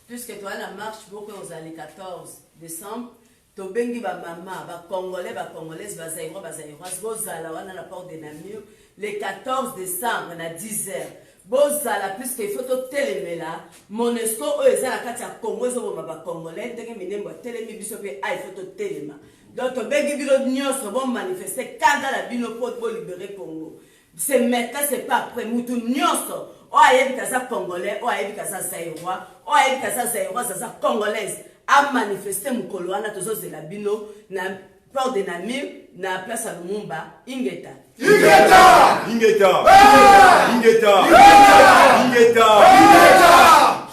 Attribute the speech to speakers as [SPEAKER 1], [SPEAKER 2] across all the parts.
[SPEAKER 1] Puisque toi la marche pour que vous allez le 14 décembre, to bengi ba maman, ba congolais, ba congolaises, ba zaïroises, bozala wana la porte de Namur le 14 décembre à 10h. Bozala puisque il faut to télémela, Monesco o ezala kati ya Congo zo ba congolais, ndenge minembo télémi biso pe il faut to téléma. Donc to bengi bino nyonso bon manifester quand la bino pour libérer Congo. C'est maintenant, c'est pas après mutu nyonso. O ayebi kaza congolais, o ayebi kaza zaïrois, o ayebi kaza zaïrois, ça congolaise a manifesté mukolo wana tozo zela bino na port de Namur na place à Lumumba Ingeta.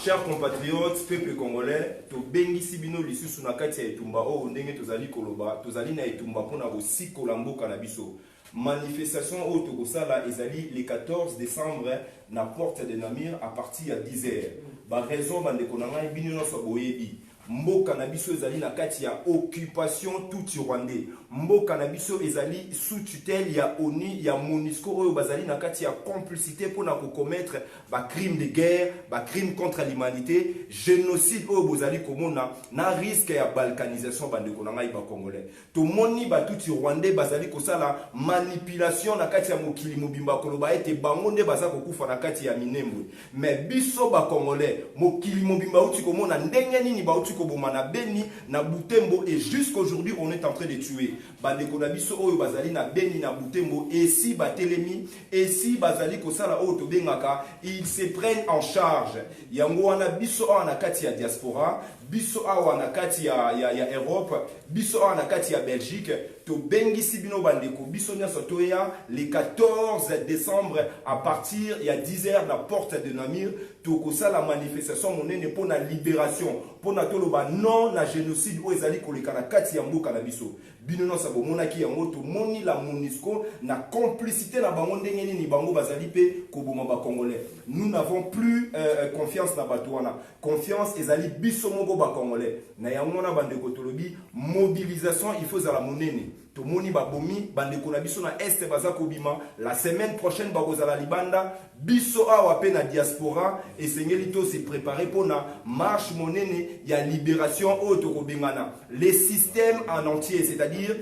[SPEAKER 2] Chers compatriotes, peuple congolais, to bengi sibino lisusu na kati ya etumba o ndenge tozali koloba, tozali na etumba pona aussi kolamboka na biso. Manifestation au Togosala ezali le 14 décembre na porte de Namur à partir de 10h. Ba raison bande konanga bino no soboyebi. Mboka na biso ezali na kati ya occupation tout rwandais. Mboka na biso ezali sous tutelle ya ONU ya MONUSCO oyo bazali na kati ya complicité pour na commettre ba crime de guerre, ba crime contre l'humanité, génocide oyo bozali komona na risque ya balkanisation bande konanga ba congolais. To moni ba tout rwandais bazali kosala manipulation na kati ya mokili mobimba koloba ete bango nde baza kokufa na kati ya minembwe. Mais biso ba congolais mokili mobimba uti komona ndenge nini ba uti na Beni, na Butembo et jusqu'aujourd'hui on est en train de tuer. Bandeko na biso oyo bazali na Beni na Butembo et si batelemi et si bazali kosala oyo tobengaka ils se prennent en charge. Yango wana biso awa na kati ya diaspora, biso awa na kati ya Europe, biso awa na kati ya Belgique, to bengi sibino bandeko biso nyonso toya le 14 décembre à partir ya 10h na porte de Namur to kosala manifestation monene pour la libération pour na toloba non na génocide o ezali koleka na kati ya mboka na biso bino no sabo monaki yango to moni la MONUSCO na complicité na bango ndenge nini bango bazali pe koboma ba congolais. Nous n'avons plus confiance na bato wana. Confiance ezali biso moko ba congolais. Na yango na bandeko tolobi mobilisation il faut za la monene. To moni ba bomi bandeko na biso na est baza kobima la semaine prochaine bakoza la libanda biso awa pe na diaspora et sengeli to se préparer pour na marche monene ya libération auto kobengana les systèmes en entier, c'est-à-dire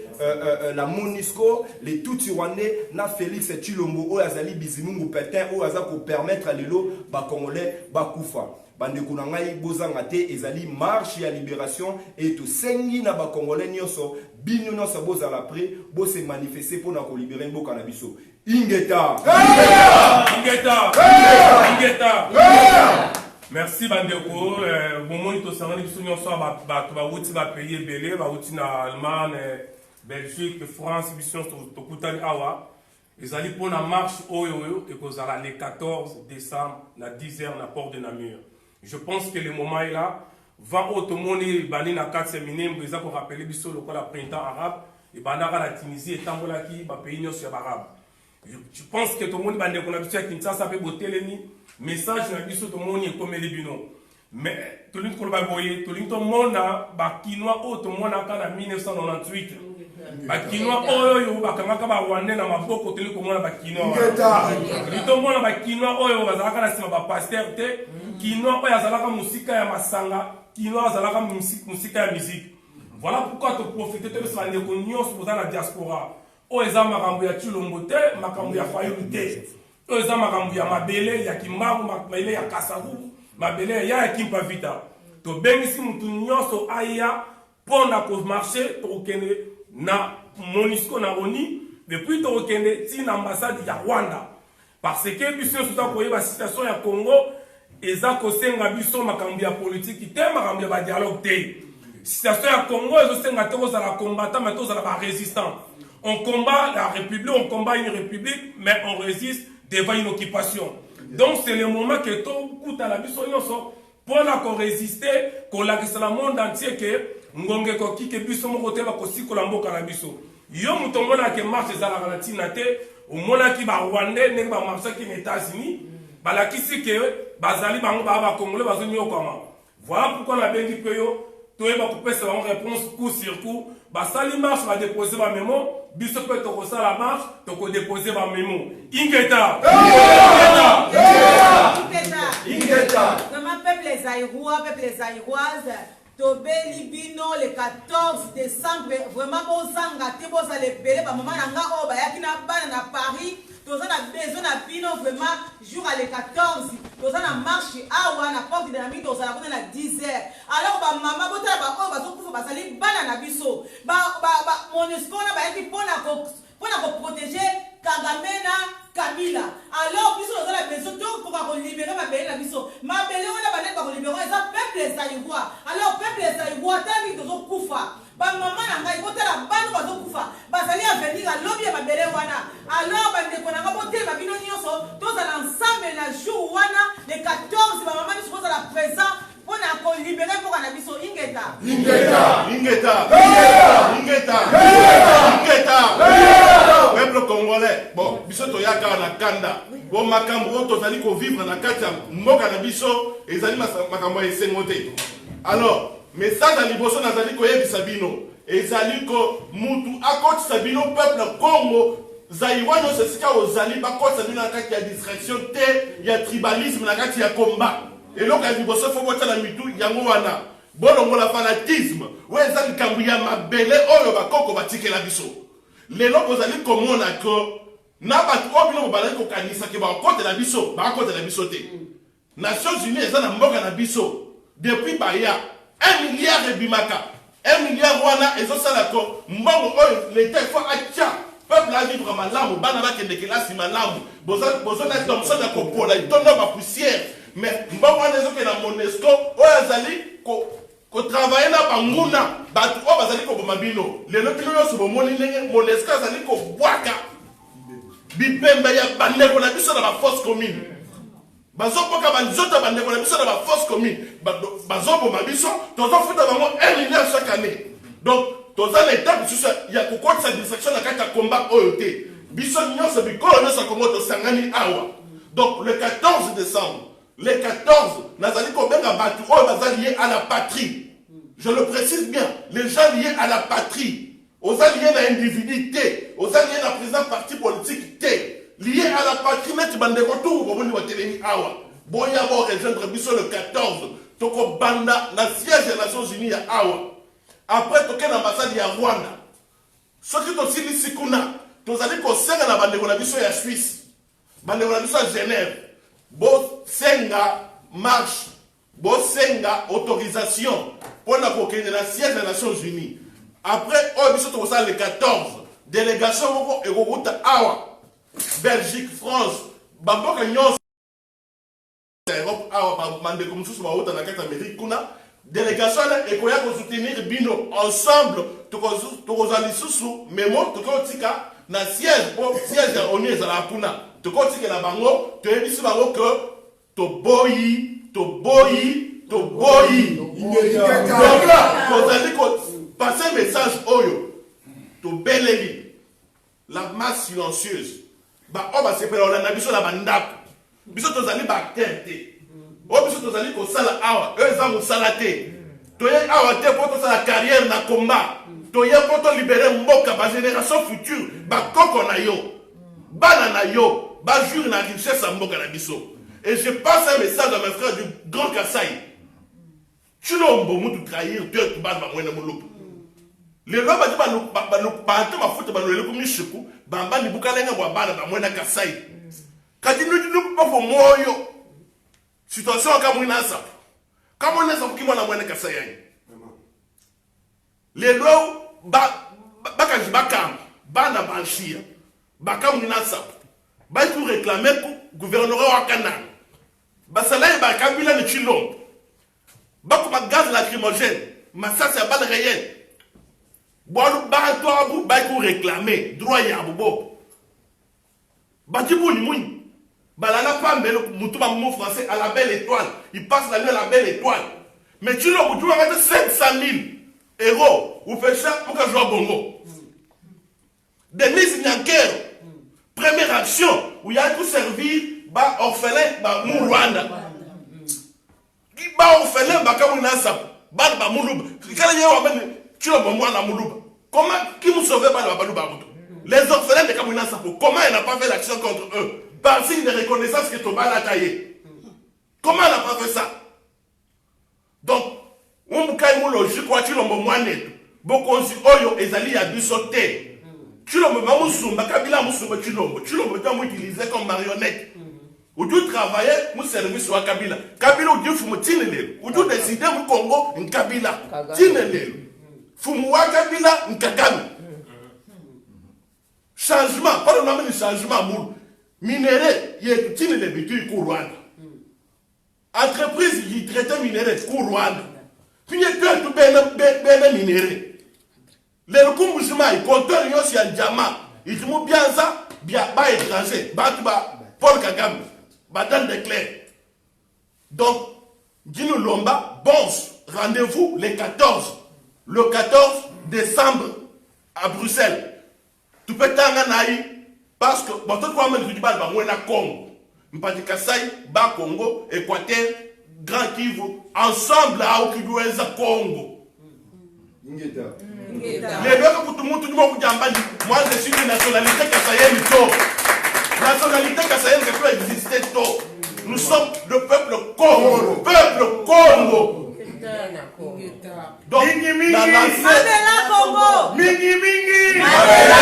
[SPEAKER 2] la MONUSCO, les Tutsi rwandais na Félix Tshilombo o azali bizimungu petin o aza ko permettre lelo ba congolais bakufa. Bandeko na ngai bozanga te ezali marche ya libération et to sengi na ba congolais nyonso bino nyonso bozala prêt bo se manifester pour na ko libérer mboka na biso. Ingeta.
[SPEAKER 3] Merci bandeko. Moment to sangani biso nyonso ba wuti ba payer belé ba wuti na Allemagne, Belgique, France biso to kutani awa. Ezali pour la marche oyo et kozala le 14 décembre na 10h na port de Namur. Je pense que le moment est là. Va automoni bani na katse minembo eza ko rappeler biso le printemps arabe et banaka la Tunisie et tambola ki ba pays nyonso ya arabe. Je pense que tout le monde bande ko na biso ya Kinshasa pe botelemi message na biso tout le monde est comme les bino. Mais tout le monde ko ba boye tout le monde ba kinois auto mona kana 1998. Ba kinois oyo bakangaka ba rwandais na maboko tele ko mona ba kinois. Lito mona ba kinois oyo bazalaka na sima ba pasteur te. Kinois oyo azalaka musika ya masanga, kinois azalaka musika ya musique. Voilà pourquoi te profiter de ce bandeko nyonso boza na diaspora. O eza makambo ya Tshilombo te, makambo ya Fayulu te. O eza makambo ya mabele ya Kimbangu, mabele ya Kasavu, mabele ya Kimpa Vita. To bengisi mutu nyonso aya pona ko marcher to kende na MONUSCO na ONU depuis to kende ti na ambassade ya Rwanda. Parce que biso soza koyeba situation ya Congo eza kosenga biso makambo ya politique te, makambo ya dialogue te. Situation ya Congo ezosenga te kozala combattant mais tozala ba résistant. On combat la République, on combat une République, mais on résiste devant une occupation. Donc c'est le moment que tout coûte à la biso pour la résister, qu'on la le monde entier que ngonge ko kike biso mo kote ba ko sikola mboka na biso. Yo mutomona ke marche za la Argentine te, au mona ki ba Rwandais ne ba marche ki les États-Unis, ba la kisi ke bazali bango ba congolais bazonyo comment. Voilà pourquoi on a bien dit que yo to ba couper sa réponse coup sur coup basali marche badepose bamemo biso mpe tokosala marche tokodepose bamemo ingeta
[SPEAKER 4] vraiment peuple zaïrois peuple zaïroise tobeli bino le 14 décembre vraiment bozanga te bozala ebele bamama na nga oyo bayaki na bana na Paris toza na besoin na bino vraiment jour à le 14 toza na marche awa na porte de la mine tozala kuna na 10h alors bamama botala baoyo bazokufa bazali bana na biso MONUSCO na bayaki mpona koprotéger Kagame na Kabila alors biso tozala besoin tokoka kolibere mabele na biso mabele wana baneti bakolibere eza peuple zaïrois alors peuple zaïrois tali tozokufa bamama na ngai botala bano bazokufa bazali avenir alobi ya mabele wana alors bandeko na nga botelema bino nyonso tozala ensemble na jour wana le 14 bamama biso bozala présent mpona kolibere mpoka na biso ingeta
[SPEAKER 5] peuple congolais bon biso toyaka na kanda bo makambo oyo tozali kovivre na kati ya mboka na biso ezali makambo ya esengo te alors message ya liboso nazali koyebisa bino ezali ko mutu akotisa bino peuple Congo zaïrois nyonso esika ozali bakotisa bino na kati ya distraction te ya tribalisme na kati ya combat eloko ya liboso fo botala mitu yango wana bolongola fanatisme oyo eza likambo ya mabele oyo bakoko batikela biso lelo bozali komona ko na bato oyo bino bazali kokanisa ke bakotela biso te Nations Unies eza na mboka na biso depuis baya 1 milliard ebimaka 1 milliard wana ezosala ko mbongo oyo l'État faut atia peuple a vivre malamu bana bakende kelasi malamu bozona Thomson ya kopola itondo ba poussière mais mbongo wana ezokena MONUSCO oyo azali ko travailler na banguna bato oyo bazali koboma bino lelo bino nyonso bomoni ndenge MONUSCO azali kobwaka bipembe ya bandeko na biso na bafosse commune bazoboka banzota bandeko na biso na bafosse commune bazoboma biso tozofuta bango 1 milliard chaque année donc toza na étape mosusu ya kokotisa distraction na kati ya combat oyo te biso nyonso bikolo nyonso ya Congo tosangani awa donc le 14 décembre le 14 nazali kobenga bato oyo baza lié à la patrie je le précise bien les gens liés à la patrie oza lié na individu te oza lié na président parti politique te lié à la patrie neti bandeko tout bomoni batelemi awa boya bo rejoindre biso le 14 toko banda na siège des Nations Unies ya awa après toke na ambassade ya Rwanda soki tosilisi kuna tozali kosenga na bandeko na biso ya Suisse bandeko na biso ya Genève bosenga marche bosenga autorisation pona kokende na siège des Nations Unies après oyo biso tokosala le 14 délégation moko ekokuta awa Belgique, France, bamboka nyonso Europe awa bandeko mosusu bauta na kati Amérique kuna délégation ekoya soutenir bino ensemble tokozali susu memo tokotika na siège ya ONU ezala kuna tokotikela bango toyebisi bango que toboyi donc là tozali passer message oyo tobeleli la masse silencieuse oyo basepela na biso na bandako biso tozali baacteur te oyo biso tozali kosala awa oyo eza mosala te toye awa te mpo tosala carrière na combat toye mpo tolibere mboka bagénération future bakoko na yo bana na yo bajure na richesse ya mboka na biso et je passe un message à mes frères du Grand Kassai chilombo mutu trahir tu es bana bamwene mulupu lelo badi bantu bafuta banolele kumishiku bamba libukalenga bwa bana bamwene Kasai kati nutu bafo moyo situation kama inasa kama inasa kukimwa na mwene Kasai yani lelo bakaji bakamba bana banshia bakamu inasa ba pour réclamer gouvernement wa Canada basala ba kabila ni chilombo bakuma gaz lacrymogène massacre ya balle réelle boalu bantu abu ba pour réclamer droit ya bobo batibuni muni balana pambelo mutu ba mot français à la belle étoile il passe la nuit à la belle étoile mais chilombo tu vas mettre 500 000 euros ou fait ça pour que jouer bongo Denis Nyankero première action où il y a tout servir ba orphelin ba mu Rwanda ba orphelin ba kamu nasa ba muluba kala yewa ben chilo ba mwana muluba comment qui nous sauve pas dans Babalouba? Les orphelins de Kamouina Sapo, comment il n'a pas fait l'action contre eux? Par signe de reconnaissance que Toba l'a taillé. Comment il n'a pas fait ça? Donc, on a logique, quoi, tu l'as moine. Beaucoup oyo ezali ya bisoté. Tu l'as mamusumba, Kabila Musumba, tu l'as utilisé comme marionnette. Ou tu travailler, mon service sur Kabila. Kabila ou Dieu fume tinelé. Ou tu décider au Congo, un Kabila. Tinelé. Fumuwa Kabila, un Kagame. Changement, pas le nom de changement, moule. Minéré, il est tinelé, bitu, Rwanda. Entreprise, il traite minéré, Rwanda. Puis il y a tout bien minéré. Les recouvrements, ils comptent sur un diamant. Ils disent bien ça, bien pas étranger. Paul Kagame, Badan de Claire. Donc, Dino Lomba, bon, rendez-vous le 14 décembre à Bruxelles. Tu peux t'engager parce que, bon, tout le monde dit que tu vas Congo. Mpati Kasai, Bas Congo, Équateur, Grand Kivu, ensemble à Okidoueza Congo. Les deux pour tout le monde, moi je suis de nationalité kassaïenne. Nationalité kassaïenne qui peut exister tôt. Nous sommes le peuple Congo. Peuple Congo. Donc,
[SPEAKER 4] Mandela Congo.
[SPEAKER 5] Mingi Mingi.
[SPEAKER 4] Mandela Congo.
[SPEAKER 5] Mingi Mingi.
[SPEAKER 4] Mandela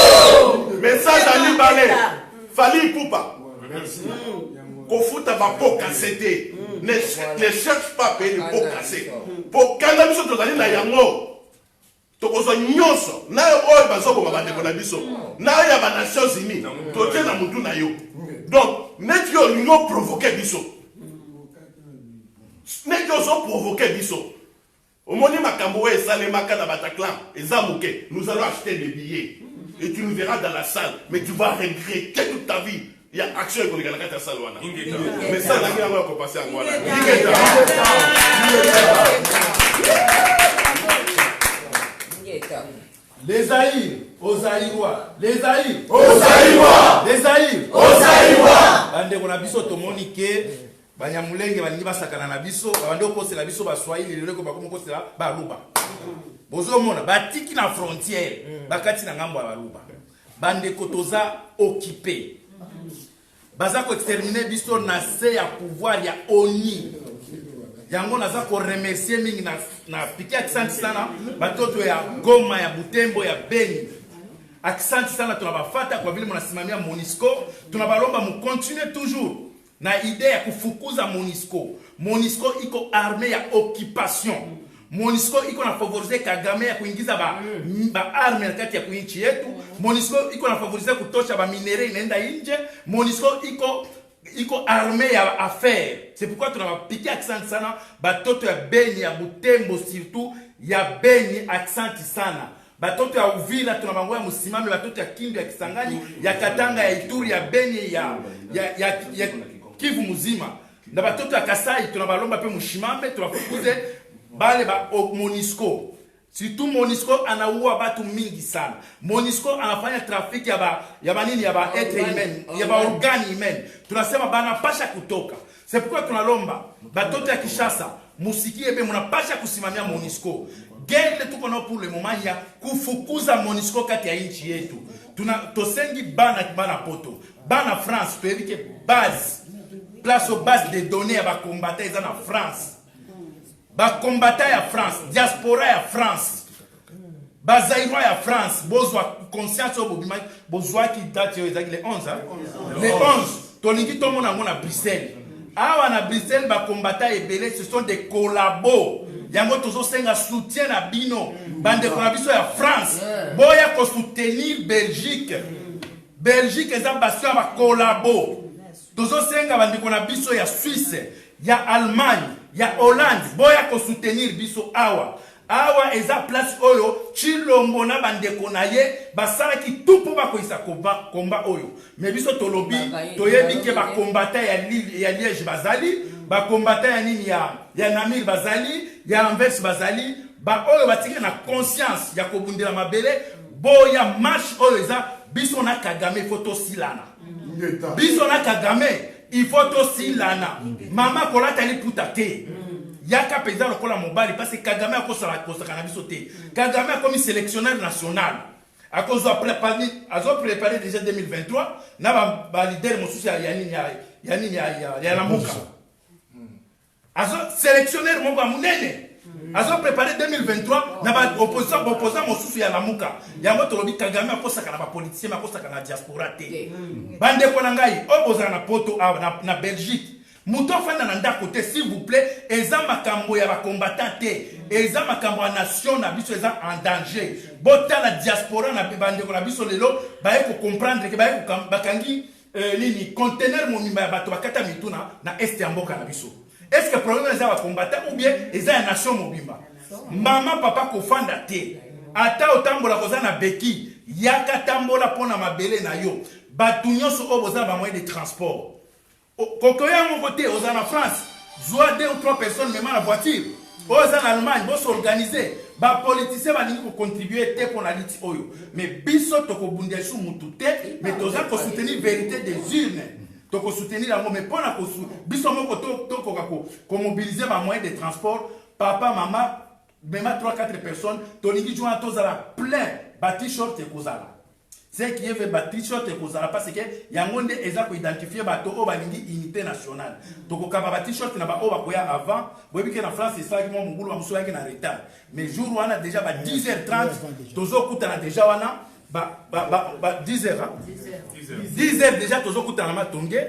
[SPEAKER 4] Congo.
[SPEAKER 5] Message à Libalé. Fali Poupa. Kofuta va pot casser. Ne cherche pas à payer le pot cassé. Pour cannabis, tu as dit na yango. Tokozo nyonso. Na oyo bazoko babandeko na biso. Na ya ba Nations Unies. Toke na mutu na yo. Donc, net yo l'union provoquer biso. Net yo so provoquer biso. Omoni makambo e sale makana Bataclan. Ezamuke. Nous allons acheter des billets. Et tu nous verras dans la salle. Mais tu vas regretter toute ta vie. Il y a action économique à la salle. Mais ça, la guerre va passer à moi.
[SPEAKER 6] Les Aïrs aux Aïrois. Les Aïrs aux Aïrois. Les Aïrs aux Aïrois. Bande on a biso tomoni ke banyamulenge balingi basakana na biso bande okosela biso baswahili lelo ko bakoma okosela baluba. Bozo mona batiki na frontière bakati na ngambo ya baluba. Bande kotoza occupé. Baza ko exterminer biso na se ya pouvoir ya ONU. Yango naza ko remercier mingi na piki accent sana batoto ya Goma ya Butembo ya Beni. Accent sana tunabafata kwa vile mnasimamia MONUSCO, tunabalomba mu continuer toujours na idée ya kufukuza MONUSCO. MONUSCO iko armée ya occupation. MONUSCO iko na favoriser Kagame ya kuingiza ba arme na kati ya kuinchi yetu. MONUSCO iko na favoriser kutosha ba minere inaenda nje. MONUSCO iko armée ya affaire. C'est pourquoi tu as piqué accent sana batoto ya Beni ya Butembo surtout ya Beni accent sana. Batoto ya Uvira tunabangoya musimame batoto ya Kindu ya Kisangani ya Katanga ya Ituri ya Beni ya Kivu muzima. Na batoto ya Kasai tunabalomba pe mushimame tunafukuze bale ba MONUSCO. Surtout MONUSCO anaua batu mingi sana. MONUSCO anafanya trafiki ya ba etre humain, ya ba organi humain. Tunasema bana pasha kutoka. C'est pourquoi tunalomba batoto ya Kishasa musikie be munapasha kusimamia MONUSCO. Gende tuko na pour le moment ya kufukuza MONUSCO kati ya nchi yetu. Tosengi bana poto. Bana France tuelike base. Place aux bases de données ya ba combattant eza na France. Ba combattant ya France, diaspora ya France. Ba Zaïrois ya France, bozwa conscience au bobima, bozwa ki date yo ezaki le 11 hein? Le 11, tolingi to mona ngona Bruxelles. Awa na Bruxelles ba combattant ebele ce sont des collabos. Yango tozo senga soutien na bino, bande konabiso ya France. Boya ko soutenir Belgique. Belgique eza basio ba collabo. Tozo senga bande konabiso ya Suisse, ya Allemagne, ya Hollande, boya ko soutenir biso awa. Awa eza place oyo chilombo na bandeko na ye basala ki tupu ba koisa komba oyo. Mais biso tolobi toyebi ke ba combattant ya Liège bazali, ba combattant ya nini ya Namir bazali, ya Anvers bazali, ba oyo batinga na conscience ya kobundela mabele, boya marche oyo eza biso na Kagame photo silana. Biso na Kagame il faut aussi lana mama kolata li putate yaka peza lokola mobali parce que Kagame a kosala na biso te Kagame a comme sélectionneur national a cause préparé déjà 2023 na ba leader mosusu ya lamuka azo sélectionneur moko munene azo préparé 2023 na ba opposant mosusu ya lamuka yango tolobi Kagame a kosaka na ba politicien a kosaka na diaspora te bande ko na ngai oboza na poto na Belgique Mouton fanda na ndako te s'il vous plaît eza makambo ya ba combattant te eza makambo ya nation na biso eza en danger bota la diaspora na bande ko na biso lelo ba ko comprendre que ba ko bakangi nini conteneur monimba ya bato bakata mituna na est ya mboka na biso est-ce que problème eza ba combattant ou bien eza ya nation mobimba mama papa ko fanda te ata otambola koza na beki yaka tambola pona mabele na yo batu nyonso oboza ba moyen de transport Kokoya mon côté, aux en France, soit 2 ou 3 personnes même la voiture. Aux en Allemagne, vous s'organiser. Les politiciens vont contribuer pour la lutte. Mais biso toko bundesu mutute, mais tous en soutenir la vérité des urnes. Toko soutenir la mais pour la biso mon côté toko mobiliser les moyens de transport. Papa, maman, même 3-4 personnes, Tony joue à tous à la plein, bâti short et kozala. C'est qui est fait t-shirt et kozala parce que yangonde eza ko identifier bato o balingi unité nationale. Donc okaba t-shirt na ba o bakoya avant, bobi que na France c'est ça qui mo mungulu bamuso yaki na retard. Mais jour wana déjà ba 10h30 tozo kutana déjà wana ba 10h 10h déjà tozo kutana matonge.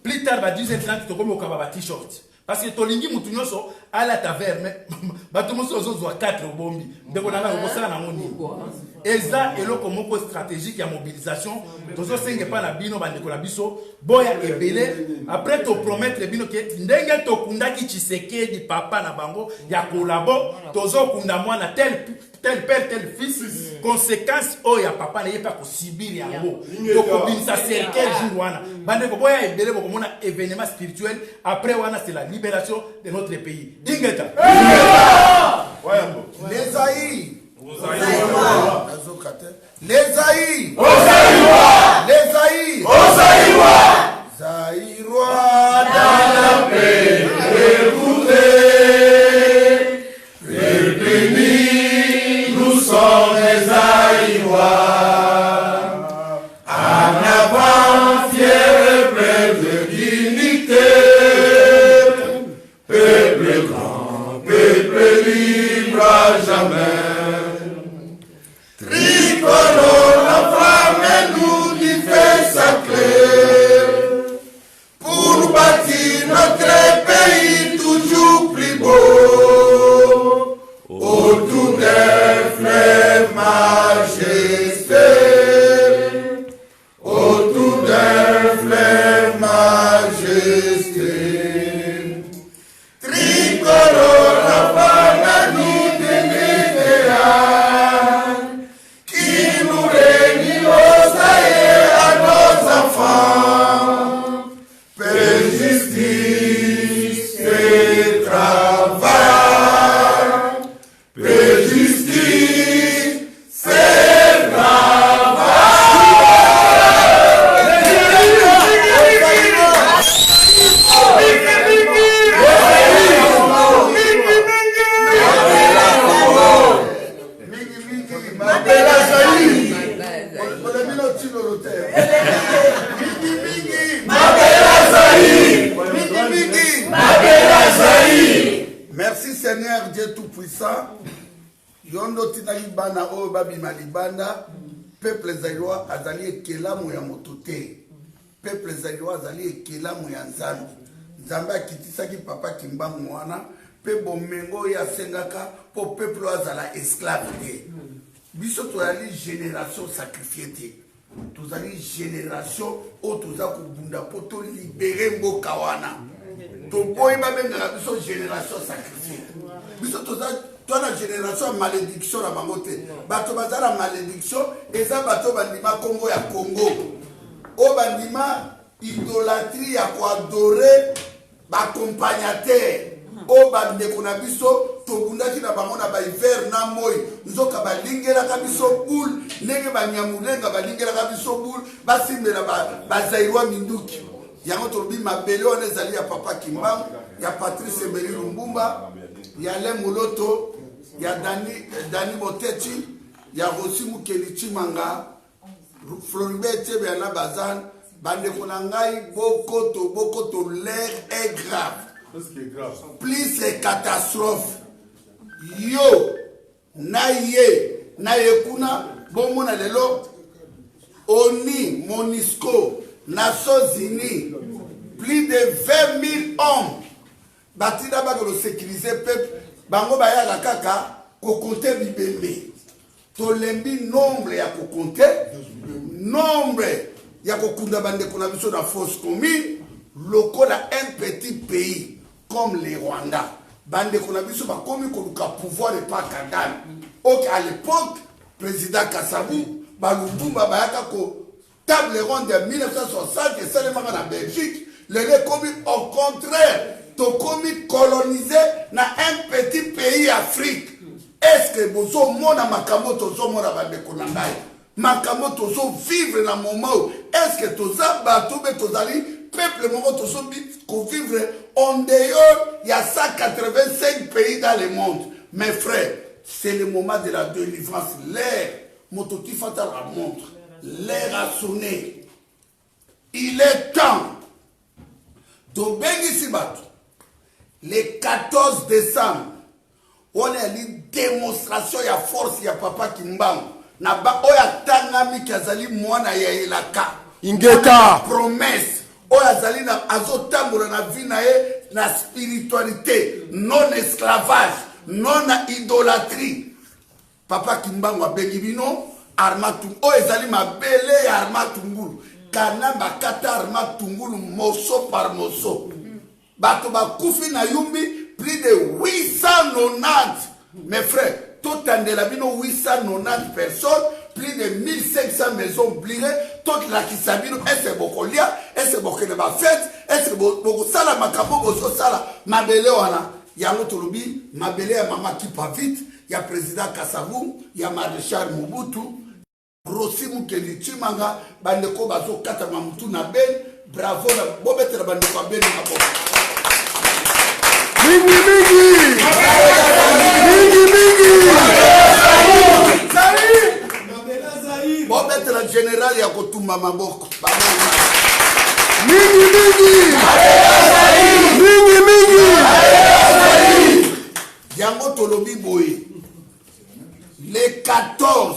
[SPEAKER 6] Plus tard ba 10h30 to komi okaba t-shirt. Parce que tolingi mutu nyonso à la taverne bato moso ozo 4 bombi ndeko nanga okosala na moni eza eloko moko stratégique ya mobilisation tozo senge pa na bino bandeko na biso boya ebele après to promettre bino ke ndenge to kundaki Tshisekedi papa na bango ya kolabo tozo kunda mwana tel père tel fils conséquence o ya papa na yepa ko subir yango to ko binsa cercle jour wana bandeko boya ebele boko mona événement spirituel après wana c'est la libération de notre pays Ingeta
[SPEAKER 7] les aïs Zaïrois dans la paix, nous sommes les Zaïrois, en avant, fiers et pleins de dignité, peuple grand, peuple libre à jamais. Tricolore, la flamme nous dit fait sacré, pour bâtir notre pays toujours plus beau, autour des fleuves majestés, autour des fleuves majestés. Tricolore, la flamme nous dit qui nous réunit aux aïeux à nos enfants. Paix, justice et travail. Paix, justice, c'est travail. Merci Seigneur Dieu Tout-Puissant. Yondo tina libana o babi malibanda. Peuple zaïrois azali ekelamu ya motote. Peuple zaïrois azali ekelamu ya nzambe. Nzambe akitisaki papa kimbangu wana. Pe bomengo ya sengaka po peuple azala esclave te. Biso tozali génération sacrifiée te. Tozali génération o toza kubunda po to libérer mboka wana. Toboyi babengaka biso génération sacrifiée. Biso toza la génération malédiction na bango te. Bato bazala malédiction eza bato bandima Congo ya Congo. O bandima idolâtrie ya ko adorer ba accompagnateur. O bandeko na biso tobundaki na bango na ba hiver na moi nzoka balingelaka biso boule ndenge banyamulenga balingelaka biso boule basimbela bazairwa minduki yango tolobi mabele wana ezali ya papa Kimbangu, ya Patrice Ebeli Lumbumba, ya Le Moloto, ya Dani Motechi, ya Rossi Mukeli Chimanga, Floribert Chebe ya Nabazan, bandeko na ngai bokoto l'air est grave. Plus c'est catastrophe. Yo na ye kuna bomona lelo ONU, MONUSCO, Nations Unies, plus de 20 000 hommes batida bakolo sécuriser peuple bango bayaka kaka kokonte bibembe tolembi nombre ya kokonte nombre ya kokunda bandeko na biso na force commune lokola un petit pays comme le Rwanda bandeko na biso bakomi koluka pouvoir de pas Kagame. Ok, à l'époque président Kasavu Balubumba bayaka ko table ronde de 1960 et seulement en Belgique les commis au contraire to commis colonisé na un petit pays Afrique. Est-ce que bozo mona makambo tozo mona bandeko na ngai makambo tozo vivre na moment est-ce que toza bato be tozali peuple moko tozo vivre en dehors il y a 185 pays dans le monde. Mes frères, c'est le moment de la délivrance. L'air mototifata la montre. L'air a sonné. Il est temps de Benisibato. Le 14 décembre, on a une démonstration de force de Papa Kimbangu. Naba oya tangami kazali mwana ya ilaka.
[SPEAKER 6] Ingeta.
[SPEAKER 7] Promesse. Oya zali na azotambola na vie na ye na spiritualité, non esclavage, non idolâtrie. Papa Kimbangu abengi bino armatu o ezali mabele ya armatungulu kana bakata armatungulu morceau par morceau bato bakufi na yumbi plus de 890 mes frères tout andela bino 890 personnes plus de 1500 maisons brûlées toute la kisabino ese bokolia ese bokene ba fête ese bokosala makambo bosala mabele wana yango tolobi mabele ya mama kipa vite ya président Kasavu ya maréchal Mobutu Rossi Mukeli Chimanga bandeko bazo kata mamutu na ben bravo na bobetela bandeko ben na bo
[SPEAKER 6] mingi
[SPEAKER 7] bobetela général ya kotumba maboko
[SPEAKER 6] mingi
[SPEAKER 7] yango tolobi boye le 14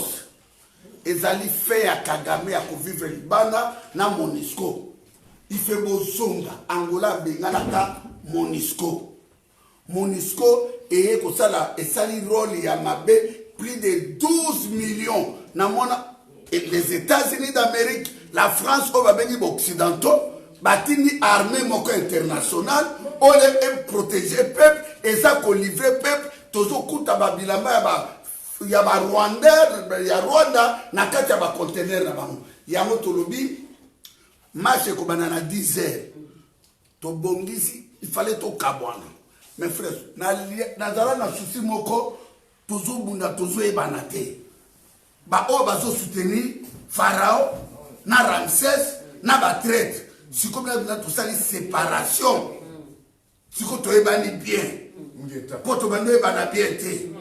[SPEAKER 7] ezali fait ya Kagame ya kovivre libanda na MONUSCO ife bozonga Angola benganaka MONUSCO eye kosala esali rôle ya mabe plus de 12 millions na mona les États-Unis d'Amérique la France o babengi occidentaux batini armée moko internationale on est protéger peuple et ça ko livrer peuple tozo kuta babilamba ya ba Rwanda na kati ya ba conteneur na bango yango tolobi marche ko banana 10 heures to bongisi il fallait to kabwana mes frères na zala na souci moko tozo bunda tozo ebana te ba o bazo soutenir Pharaon na Ramsès na ba traite siko na tout ça séparation siko to ebani bien ko to bando ebana bien te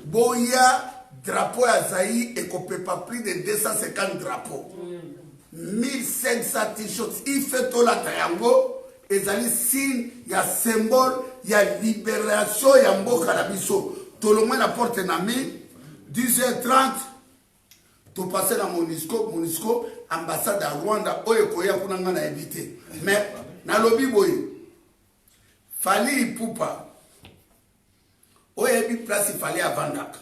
[SPEAKER 7] boya drapeau ya Zaïre et qu'on peut pas plus de 250 drapeaux 1500 t-shirts il fait tout la triangle et zali signe ya symbole ya libération ya mboka na biso tout le monde la porte na 10h30 to passer na MONUSCO ambassade à Rwanda oyo koya kuna ngana éviter mais na lobi boye Fali Ipupa oyo bi place Fali avandaka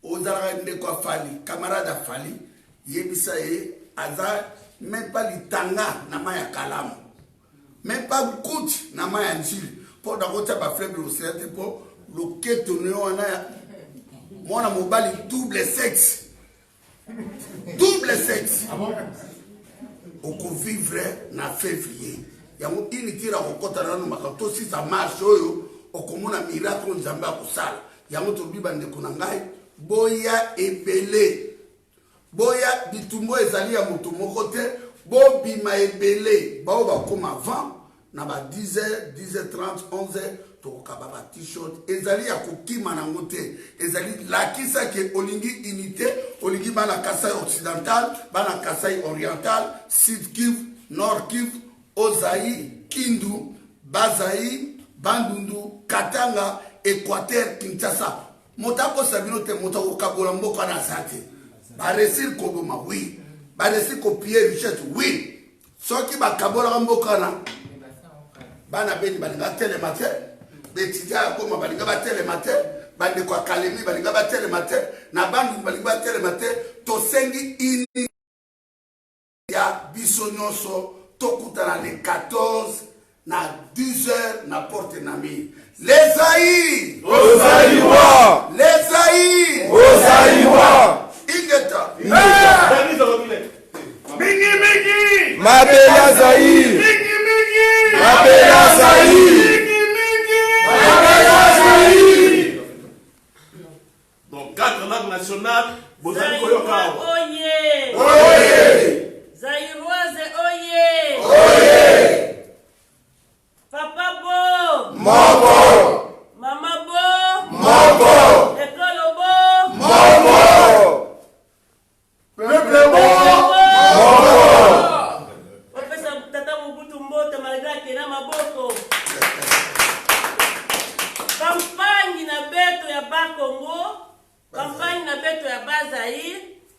[SPEAKER 7] ozala ndeko Fali camarade Fali yebisa ye aza même pas litanga na maya kalamu même pas kuti na maya njili pour dakota ba faible océan pour le keto ne wana mwana mobali double sexe oko vivre na février yango initira kokota nanu makato si ça marche oyo okomona miracle nzambe akosala yango tobi bandeko na ngai boya ebele boya bitumbo ezali ya moto moko te bobima ebele bao bakoma avant na ba 10h 10h30 11h tokoka ba t-shirt ezali ya kokima nango te ezali lakisa ke olingi unité olingi bana Kasai occidental bana Kasai oriental Sud Kivu Nord Kivu Ozaï Kindu Bazaï Bandundu Katanga Équateur Kinshasa motako sabino te motako kabola mboka na sate ba resir koboma oui ba resir copier richette oui soki ba kabola mboka na bana beni balinga telemate betidia koma balinga ba telemate bande kwa kalemi balinga ba telemate na bandu balinga ba telemate to sengi ini ya biso nyonso tokutana le 14 na 10h na porte nami les aïs
[SPEAKER 2] Ozaïwa
[SPEAKER 7] les aïs
[SPEAKER 2] Ozaïwa
[SPEAKER 7] ingeta
[SPEAKER 5] Mingi mingi
[SPEAKER 2] Mabela Zaïr
[SPEAKER 5] mingi mingi
[SPEAKER 2] Mabela Zaïr
[SPEAKER 5] Donc 4 langues nationales, vous allez koyoka.
[SPEAKER 1] Oye!
[SPEAKER 7] oye
[SPEAKER 1] Zaïroise, oye!
[SPEAKER 7] oye
[SPEAKER 1] Papa Bo!
[SPEAKER 7] moko
[SPEAKER 1] Maman Bo!
[SPEAKER 7] moko
[SPEAKER 1] École Bo!
[SPEAKER 7] moko peuple bon
[SPEAKER 1] Opesa tata Mobutu Mbote malgré tena maboko. Campagne na beto ya Bakongo, campagne na beto ya Bazaïr,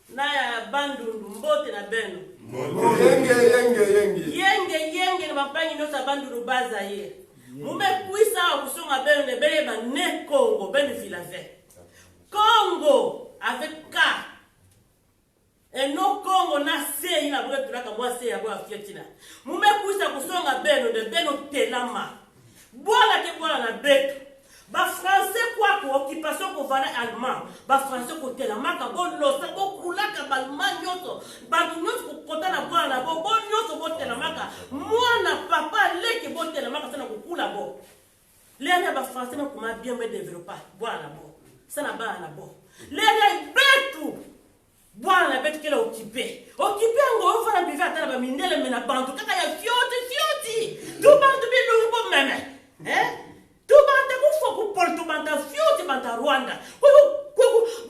[SPEAKER 1] na ya Bandundu Mbote na Beno. Yenge na campagne no sa Bandundu Bazaïr. Mume kuisa kusonga Beno ne bele ba ne Congo, Beno Filave. Congo avec K. Et non Congo na se ina bwe tulaka mwa se ya bwa fietina. Mume kuisa kusonga Beno de Beno telama. Bola ke bola na beto. Ba français quoi ko occupation ko vala allemand. Ba français ko telama ka bo losa ko kulaka ba manyoto. Ba nyoto ko kota na bola na bo nyoto bo telama ka. Mwana papa leke bo telama ka sana ko kula bo. Lena ba français na kuma bien me développer bola na bo. Sana ba na bo. Lena betu. Bola na betu kele occupé. Occupé ngo fana biva tala ba mindele mena bantu kaka ya fioti. Tu bantu bi lumbo meme. Tu banta ku foku Porto banta fioti banta Rwanda. Ko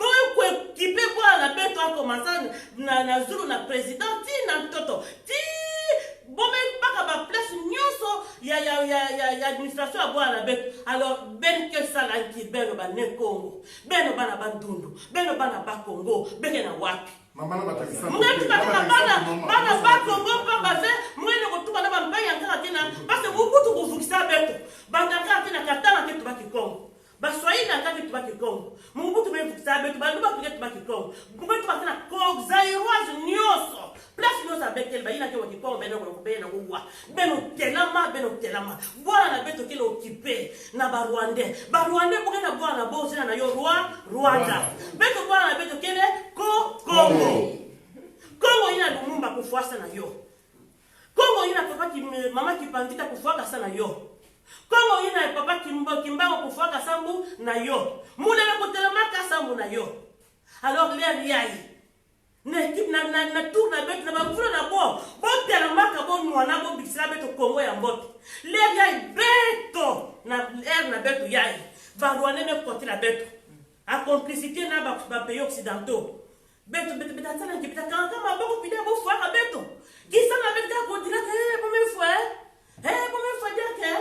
[SPEAKER 1] occupé bola na betu en commençant na Zulu na président na toto. Ti bome baka ba place nyonso ya administration a bola na betu. Alors ben que ça la ki beno ba ne Congo. Beno bana bandundu. Beno bana ba Congo. Beno na wapi.
[SPEAKER 5] Maman na bakisa.
[SPEAKER 1] Mwenye bana ba Congo pa baze mwenye kutuba na bambaya ngaka tena parce que bukutu kuvukisa betu. Banga ngaka tena katana ke tubaki Congo. Baswahili ngaka ke tubaki Congo. Mubutu be vukisa betu bandu ba ke tubaki Congo. Bukutu ba tena Congo Zaïroise nyoso. Place nyoso bekel ba ina ke waki Congo beno ko be na uwa. Beno telama. Bwana na betu kile occupé na ba Rwandais. Ba Rwandais bukena bwana bo sina na yo Rwanda. Betu bwana na betu kile Congo. Congo ina lumumba kufuasa na yo. Congo ina papa ki mama ki pandita kufuaka sana yo. Congo ina papa kimbango kufuaka sambu na yo. Mule na kotelemaka sambu na yo. Alors les riai. Na équipe na tour na betu na bavula na bo. Bo telemaka bo mwana bo bisila betu Congo ya mbote. Les riai beto na na betu yai. Va Rwanda me côté la betu. A complicité na ba pays occidentaux. Beto tala ki beta kanga maboko pide bo fuaka beto. Kisa na beta ko dira ke bo me fwa dire que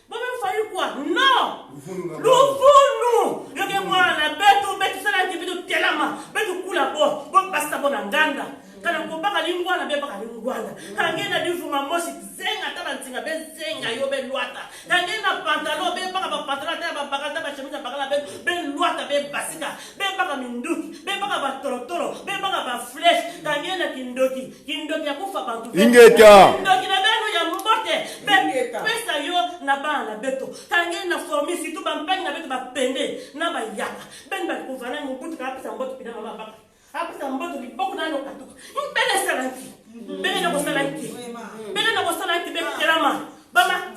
[SPEAKER 1] bo me fwa quoi? Non. Lufunu. Yo ke mwana beto sala ki beto telama. Beto kula bo basta bo na nganda. Kana ko baka lingwana be baka lingwana. Kangena difuma mosi zenga taba ntinga be zenga yo be luata. Kangena pantalon be baka ba pantalon ta ba baka ta ba chemise baka be luata be basika. Be baka minduki, be baka ba torotoro, be baka ba flesh. Kangena kindoki ya kufa bantu.
[SPEAKER 2] Ingeta
[SPEAKER 1] Kindoki na beno ya mbote. Be pesa yo na bana beto. Kangena formi situ ba mpani na beto ba pende na ba yaka. Ben ba kuvana mubutu ka pesa mbote pina mama baka. Apesa mboto liboko na no katuka. Mbele salanki. Mbele na kosalanki. Mbele na kosalanki be telama. Bama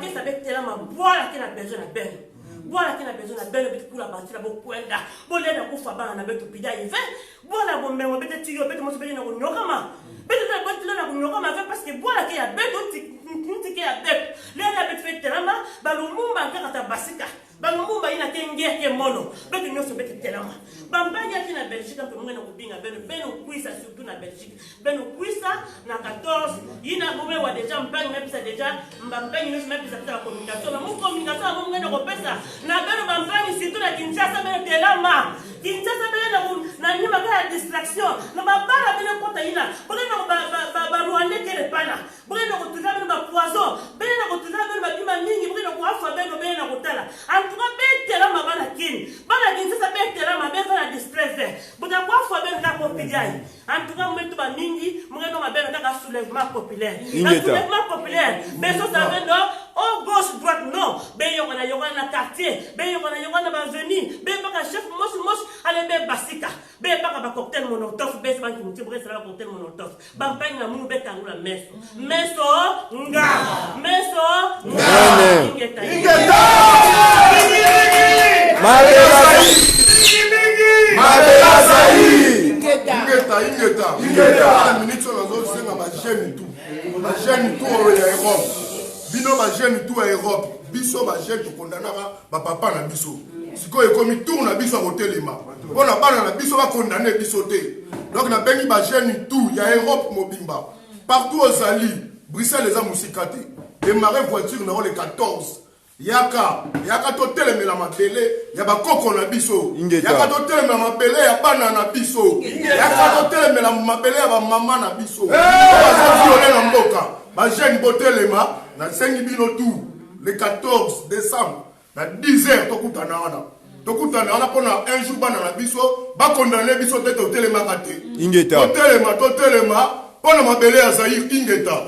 [SPEAKER 1] kesa be telama. Voilà qui a besoin na beno. Voilà qui a besoin na beno bitu kula batira bo kwenda. Bo le na kufa bana na betu pida ive. Voilà bo mengo bete tiyo bete mo bete na ko nyokama.
[SPEAKER 8] beto na boto na kunoko ma parce que bola ke ya beto ntike ya beto le na beto fait telama ba lumumba kaka ta basika ba lumumba ina kenge ke mono beto nyoso beto telama bambanya kina Belgique ko mungena kubinga beno kuisa surtout na Belgique beno kuisa na 14 ina bombe wa déjà mbang même ça déjà mbang nyoso même ça ta communication na mon communication mo mungena ko pesa na beno bambang surtout na Kinshasa beno telama Kinshasa beno na nyuma ka distraction na babara beno kota ina beno ba Rwanda kele pana beno ko tuza beno ba poison beno ko tuza beno ba bima mingi beno ko afa beno ko tala en tout cas beno telama bana Kinshasa beno telama beno na distress buta kwa fo beno ka populaire en tout cas mwetu ba mingi mungeno mabeno ka soulèvement populaire soulèvement populaire beso ça beno au gauche droite non beyo na quartier beyo na ba avenue be ba chef mos ale be basika be ba cocktail molotov be ba ki muti bresa la cocktail molotov ba mpanya na munu be kangula meso nga ingeta
[SPEAKER 5] ingeta minute nazo senga ba jeune tout ya Europe bino ba jeune tout ya Europe biso ba jeune to kondanaka ba papa na biso sikoyo ekomi tour na biso akotelema mpona bana na biso bakondane biso te donc na bengi ba jeune tout ya Europe mobimba partout ozali Bruxelles eza musika te démarrer voiture na le 14 yaka totelemela mabele ya bakoko na biso yaka totelemela mabele ya bana na biso yaka totelemela mabele ya bamama na biso bazaviole na mboka bajene botelema na sengi bino tout le 14 décembre na 10h tokutana wana mpona un jour bana na biso bakondane biso te totelemaka te totelema mpona mabele ya Zaïre ingeta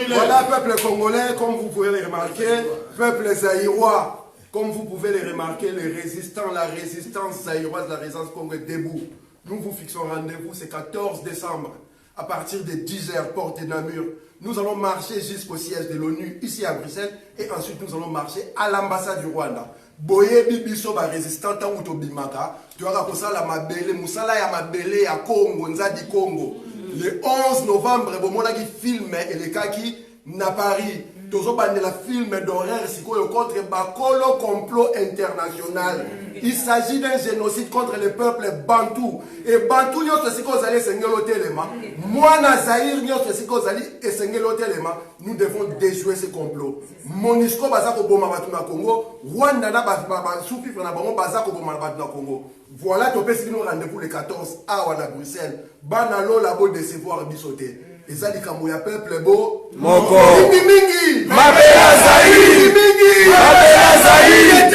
[SPEAKER 9] Voilà, peuple congolais, comme vous pouvez le remarquer, peuple zaïrois, comme vous pouvez le remarquer, les résistants, la résistance zaïroise, la résistance congolaise debout. Nous vous fixons rendez-vous, c'est 14 décembre, à partir de 10h, porte de Namur. Nous allons marcher jusqu'au siège de l'ONU, ici à Bruxelles, et ensuite nous allons marcher à l'ambassade du Rwanda. Boye bibiso ba résistant tangu to bimaka tu vas kosala mabele musala ya mabele ya Congo nzadi Congo le 11 novembre bomona ki film elekaki na Paris tozo bandela film d'horreur sikoyo contre bakolo complot international. Il s'agit d'un génocide contre le peuple bantou et bantou nyoto siko zali sengelo telema mwana Zaïre nyoto siko zali esengelo telema. Nous devons déjouer ce complot. Monisco bazako boma batu na Congo, Rwanda na ba soufi na bango bazako boma batu na Congo. Voilà to pesi nous rendez-vous le 14 à Bruxelles. Bana lo la bo décevoir bisoté. Ezali kambo ya peuple bo moko mingi mabela Zaïre mingi mabela Zaïre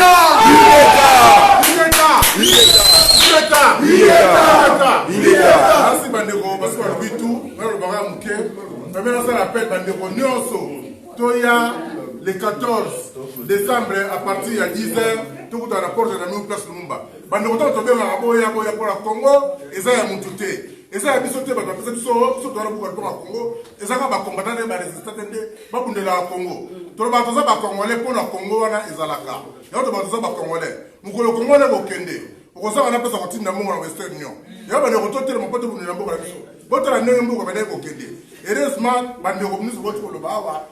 [SPEAKER 5] Merci bandeko parce que le tout le bara muke vraiment ça l'appelle bandeko nyonso toya le 14 décembre à partir de 10h tout dans la porte de la nouvelle place Lumumba bandeko to benga boya pour la Congo eza ya mutute eza ya biso te ba pesa biso to la buka pour la Congo eza ka ba combattant ba résistant te ba bundela la Congo to ba toza ba congolais pour la Congo wana ezalaka ya to ba toza ba congolais mukolo congolais bokende okosa wana pesa kotinda mungu na Western Union ya ba ndeko to tele mopoto bundela mboka biso botala ndenge mboka ba ndeko kende heureusement bandeko ministre boto lo bawa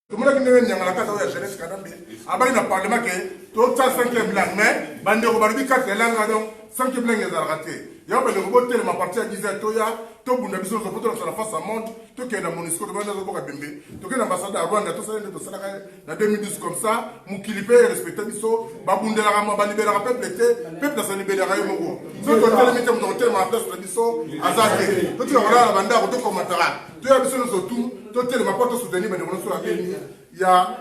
[SPEAKER 5] tout le monde qui est dans la case de la jeunesse Kadambi abali na parlement que tout ça 5e langue mais bandeko baribi 4 langues donc 5e langue est raté ya ba ndeko botel ma partie à 10h toya to bunda biso zo boto na face à monde to ke na MONUSCO to banda zo boka bembe to ke na ambassade à Rwanda to ça to ça na 2012 comme ça mukilipe respecter biso ba bundela ma ba libérer peuple peuple ça libérer yo moko so to tele mete mo to ma place na biso azake to tu wala banda ko to komatara to ya biso zo to tele ma porte soutenir ba ndeko so la beni ya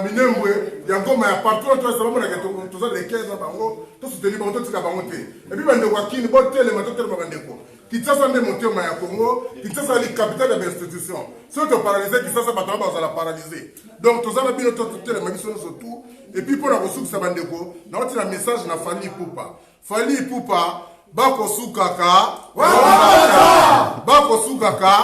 [SPEAKER 5] minembwe ya ngoma ya partout to ça ba to ça les 15 bango to soutenir bango to tika bango te et puis bandeko akini bo tele ma to tele ba ndeko Kinshasa nde motema ya Congo, Kinshasa est la capitale de l'institution. Si on te paralysé, Kinshasa va la paralyser. Donc, tout ça, on a bien entendu la mission surtout. Et puis, pour la ressource, ça va déco. On a un message na Fali Poupa. Fali Poupa, Bako Soukaka, Bako Soukaka,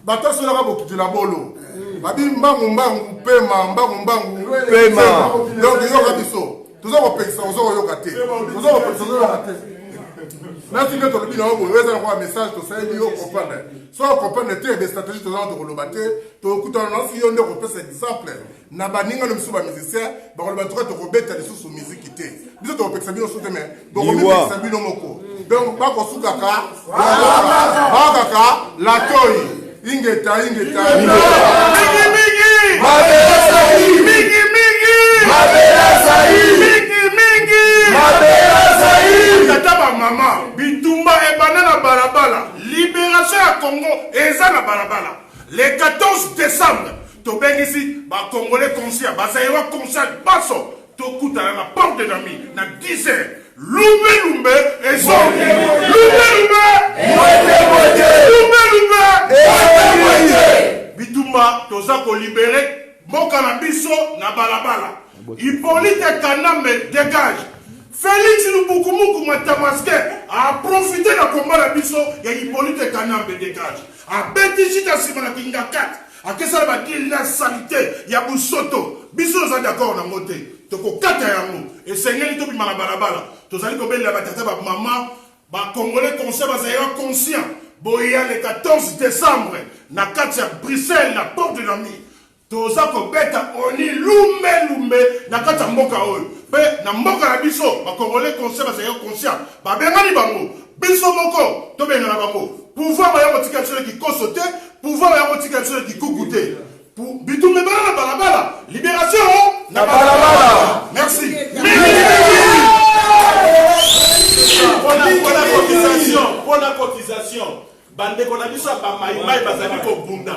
[SPEAKER 5] Bata Soulaka Bokuti la Bolo.
[SPEAKER 9] babi mbangu mbangu pema mbangu mbangu
[SPEAKER 2] Pema.
[SPEAKER 9] donc yoka biso toza kopekisa ozokoyoka te toza kopekisa ozoyoka te nasi nde tolobi na oboyo eza nakwa message tosaleli yo comprendre so comprendre te bestratégie toza na tokoloba te tokutana nasi yo nde kopesa exemple na baningano misu bamusicien bakoloba toka tokobeta lisusu miziki te biso tokopekisa bino so te me bokomipekisa bino moko donc bakosukaka bakaka latoi ingeta
[SPEAKER 5] mama bitumba ebana na balabala libération ya Congo eza na balabala le 14 décembre tobengisi bacongolais conscient bazayewa conscient baso tokutana na porte de nami na 10h lumbe ezo lumbe bitumba toza kolibere mboka na biso na balabala Hippolyte Kanambe dégage. Félix Lubukumuku Matamaske a profité de la combat de Bisso et Hippolyte Kanambe dégage. A Betijita Simona Kinga 4. A Kessa Bakil la salité. Yabu Soto. Bisso nous a d'accord dans mon thé. Toko 4 yamu. Et Seigneur Tobi Malabalabala. Tozali Kobel la Batata Maman. Ba Congolais conscient, Bazaïra conscient. Boya le 14 décembre. Na 4 à Bruxelles, la porte de l'ami. Toza kobeta oni lumbe na kata mboka oyo pe na mboka na biso bakongolais conscient bazayo conscient babengani bango biso moko tobenga na bango pouvoir ba yango tika tsele ki kosote pouvoir ba yango tika tsele ki kukuté pour bitumbe bana na balabala libération na balabala merci
[SPEAKER 10] pour la cotisation bande ko na biso ba maimai bazali ko bunda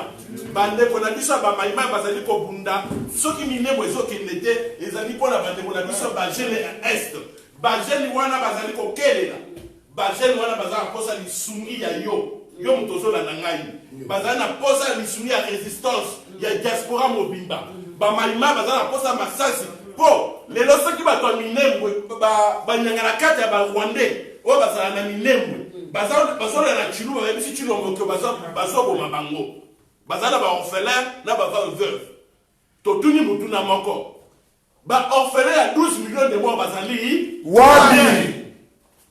[SPEAKER 10] bande ko na biso ba maimai bazali ko bunda soki minemo ezokende te ezali pona bande ko na biso ba gene est ba gene wana bazali ko kelela ba gene wana bazali kosa lisuni ya yo mutozola na ngai bazali na posa lisuni ya résistance ya diaspora mobimba ba maimai bazali na posa masasi po lelo soki bato minemo ba nyanga na kati ya ba rwandais o bazala na minemo bazala na chilu ba bisi chilu ngoko bazoboma bango bazala ba orphelin na ba veuve to tuni mutu na moko ba orphelin ya 12 millions de morts bazali wapi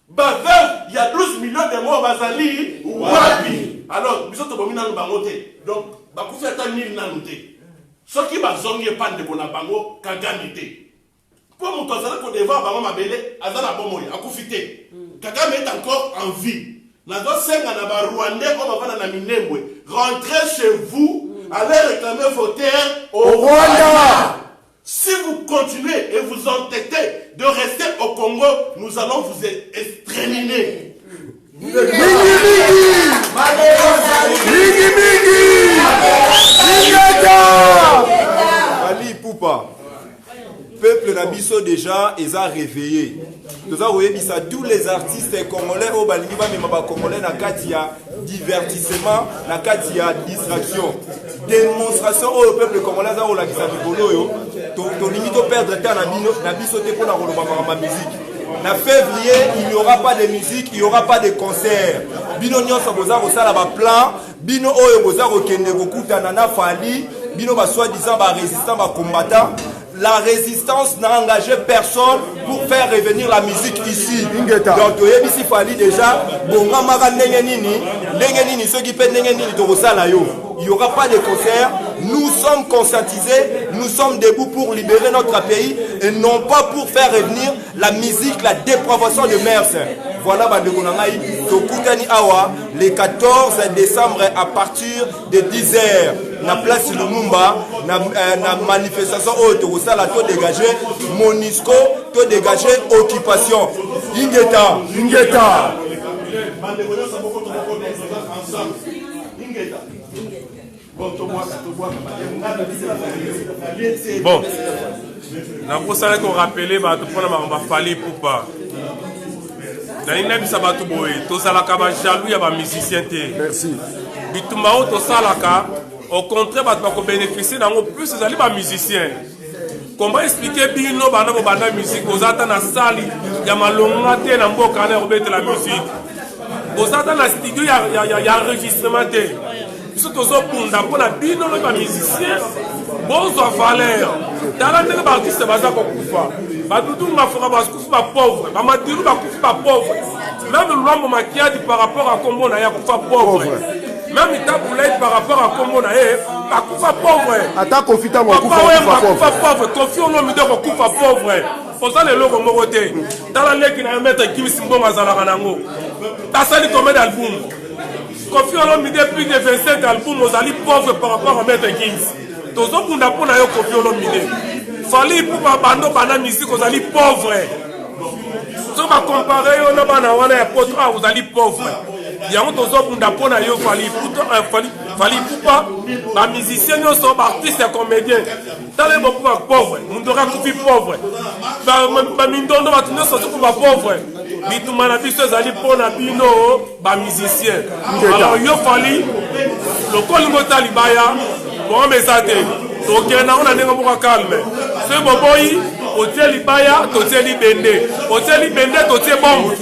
[SPEAKER 10] ba veuve ya 12 millions de morts bazali wapi alors biso to bomina no bango te donc ba kufi ata nil na noté soki bazongi pande bona bango kagami te pour mutu azala ko devant bango mabele azala bomoyi akufi te Kagame est encore en vie. Rentrez chez vous, allez réclamer vos terres au Rwanda. Si vous continuez et vous entêtez de rester au Congo, nous allons vous exterminer.
[SPEAKER 2] Ali Poupa. Peuple Nabiso déjà ils a réveillé. Nous avons vu ça tous les artistes congolais au Balingiba mais ma congolais na katia divertissement na katia distraction démonstration au peuple congolais za ola kisa bikolo yo to limite perdre temps na biso te pona koloba ma musique. Na février, il n'y aura pas de musique, il n'y aura pas de concert. Bino nyonso boza kosala ba plan, bino oyo boza kokende kokutana na fali, bino ba soi-disant ba résistants ba combattants. La résistance n'a engagé personne pour faire revenir la musique ici. Donc, il fallait déjà, il n'y aura pas de concert. Nous sommes conscientisés, nous sommes debout pour libérer notre pays et non pas pour faire revenir la musique, la dépravation de mers. Voilà, le 14 décembre à partir de 10h, na place Lumumba, na manifestation auto, ça la to dégagé, Monisco, to dégagé occupation. Ingeta.
[SPEAKER 3] Bon, na posala ko rappeler ba to pona ba fali poupa. Merci. Bitumba to salaka, au contraire, tu bénéficier d'un plus de musiciens. Comment expliquer bino bana musique aux attentes na sali ya malonga te na mboka na obete la musique. Aux attentes na studio ya enregistrement te. biso tozokunda mpona bino lobi bamusicien bozwa valeur tala ndenge baartiste baza kokufa badudu mafoka bakufi bapauvre bamadiru bakufi bapauvre même lwambo makiadi par rapport à kombo na ye akufa pauvre même itabulai par rapport à kombo na ye bakufa pauvre
[SPEAKER 9] ata kofita
[SPEAKER 3] bakufa pauvre kofi olomide kokufa pauvre oza leloko moko te tala leki na yo maître kimisi mbongo azalaka nango asali combien d'album kofi olomide plus de 25 albums ozali pauvre par rapport à maître kimisi tozokunda mpona yo kofi olomide fali pupa bando bana musique ozali pauvre so bakompare yo na bana wana ya potre ozali pauvre yango tozokunda mpona yo fali pupa bamusicien nyonso baartiste ya comédien tala ye bokufa pauvre mundoka kufi pauvre bamindondo bato nyonso ozokufa pauvre bituma na biso ezali mpona bino bamusicien alors yo fali lokolingo ota libaya boome eza te tokende nango na ndenge moko calme soki boboyi otie libaya totie libende otie libende totie bongo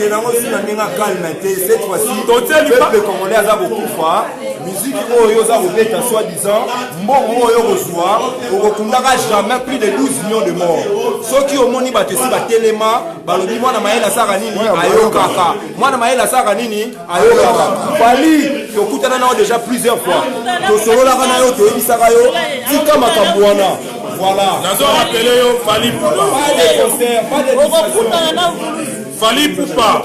[SPEAKER 2] peuple congolais aza kokufa musique oyo oza kobeta soi-disant mbongo oyo kozwa okokundaka jamais plus de 12 millions de morts soki omoni bato esi batelema balobi mwana mayele asaka nini ayokaka mwana mayele asaka nini ayokaka fali tokutana nao déjà plusieurs fois tosololaka na yo toyebisaka yo tika makambo wana voilà
[SPEAKER 3] nazo rappele yo fali fali pupa